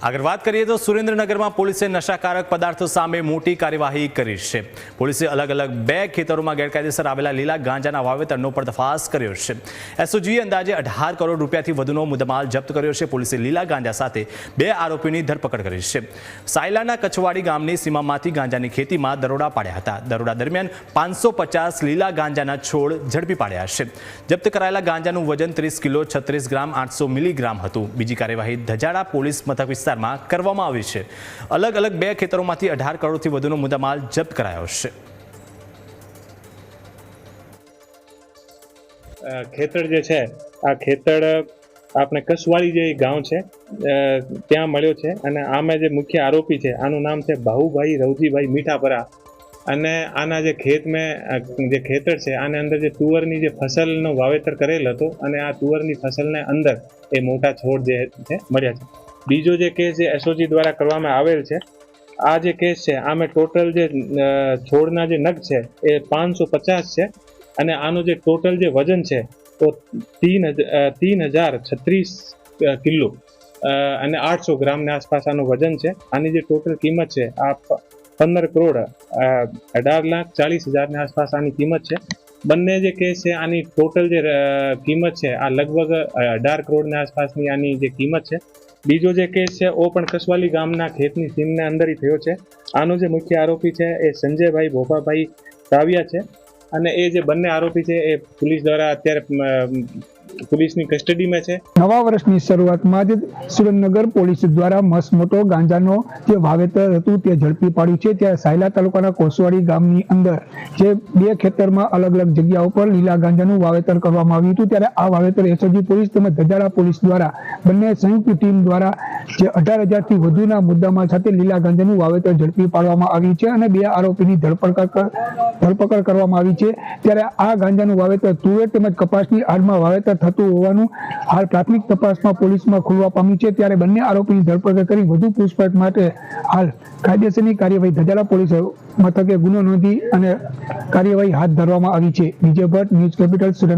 આગળ વાત કરીએ તો સુરેન્દ્રનગરમાં પોલીસે નશાકારક પદાર્થો સામે મોટી કાર્યવાહી કરી છે। પોલીસે અલગ અલગ 2 ખેતરોમાં ગેરકાયદેસર આવેલા લીલા ગાંજાના વાવેતરનો પર્દાફાશ કર્યો છે। એસઓજીએ અંદાજે 18 કરોડ રૂપિયાથી વધુનો મુદ્દામાલ જપ્ત કર્યો છે। પોલીસે લીલા ગાંજા સાથે 2 આરોપીની ધરપકડ કરી છે। સાયલાના કચવાડી ગામની સીમામાંથી ગાંજાની ખેતીમાં દરોડા પાડ્યા હતા। દરોડા દરમિયાન 550 લીલા ગાંજાના છોડ ઝડપી પાડ્યા છે। જપ્ત કરાયેલા ગાંજાનું વજન 30 કિલો 36 ગ્રામ 800 મિલીગ્રામ હતું। બીજી કાર્યવાહી ધજાડા પોલીસ મથક વિસ્તારમાં કરવામાં આવી છે। અલગ અલગ 2 ખેતરોમાંથી 18 કરોડથી વધુનો મુદ્દામાલ જપ્ત કરાયો છે। ખેતર જે છે આ ખેતર આપણે કસવાળી જે ગામ છે ત્યાં મળ્યો છે અને આમાં જે મુખ્ય આરોપી છે આનું નામ છે બાહુભાઈ રવજીભાઈ મીઠાપરા અને આના જે જે ખેતર છે આને અંદર જે તુવરની જે ફસલનો વાવેતર કરેલ હતો અને આ તુવરની ફસલને અંદર એ મોટા છોડ જે છે મળ્યા છે। બીજો જે કેસ જે એસઓજી દ્વારા કરવામાં આવેલ છે આ જે કેસ છે આમાં ટોટલ જે છોડના જે નગ છે એ 550 છે અને આનું જે ટોટલ જે વજન છે તો 3036 કિલો અને 800 ગ્રામની આસપાસ આનું વજન છે। આની જે ટોટલ કિંમત છે આ 15 કરોડ 18,40,000ની આસપાસ આની કિંમત છે। બંને જે કેસ છે આની ટોટલ જે કિંમત છે આ લગભગ 18 કરોડની આસપાસની આની જે કિંમત છે। બીજો જે કેસ છે ઓ પણ કસવાલી ગામના ખેતની સીમને અંદર થયો છે। આનો જે મુખ્ય આરોપી છે એ સંજયભાઈ ભોપાભાઈ સાવિયા છે અને એ જે બંને આરોપી છે એ પોલીસ દ્વારા અત્યારે પોલીસની કસ્ટડીમાં છે। નવા વર્ષની શરૂઆતમાં જ સુરેન્દ્રનગર પોલીસ દ્વારા મસમોટો ગાંજાનો જે વાવેતર હતું તે ઝડપી પાડ્યું છે। ત્યારે સાયલા તાલુકાના કોસવાડી ગામની અંદર જે 2 ખેતરમાં અલગ અલગ જગ્યાઓ પર લીલા ગાંજાનું વાવેતર કરવામાં આવ્યું હતું। ત્યારે આ વાવેતર એસઓજી પોલીસ તેમજ ધજાડા પોલીસ દ્વારા બંને સંયુક્ત ટીમ દ્વારા જે 18,000થી વધુના મુદ્દામાલ સાથે લીલા ગાંજાનું વાવેતર ઝડપી પાડવામાં આવ્યું છે અને 2 આરોપીની ધરપકડ કરવામાં આવી છે। ત્યારે આ ગાંજાનું વાવેતર તુવેર તેમજ કપાસની આડમાં વાવેતર થતું હોવાનું હાલ પ્રાથમિક તપાસમાં પોલીસમાં ખુલવા પામ્યું છે। ત્યારે બંને આરોપીની ધરપકડ કરી વધુ પૂછપરછ માટે હાલ કાયદેસરની કાર્યવાહી ધજાડા પોલીસ મથકે ગુનો નોંધી અને કાર્યવાહી હાથ ધરવામાં આવી છે। વિજય ભટ્ટ, ન્યૂઝ કેપિટલ, સુરેન્દ્રનગર।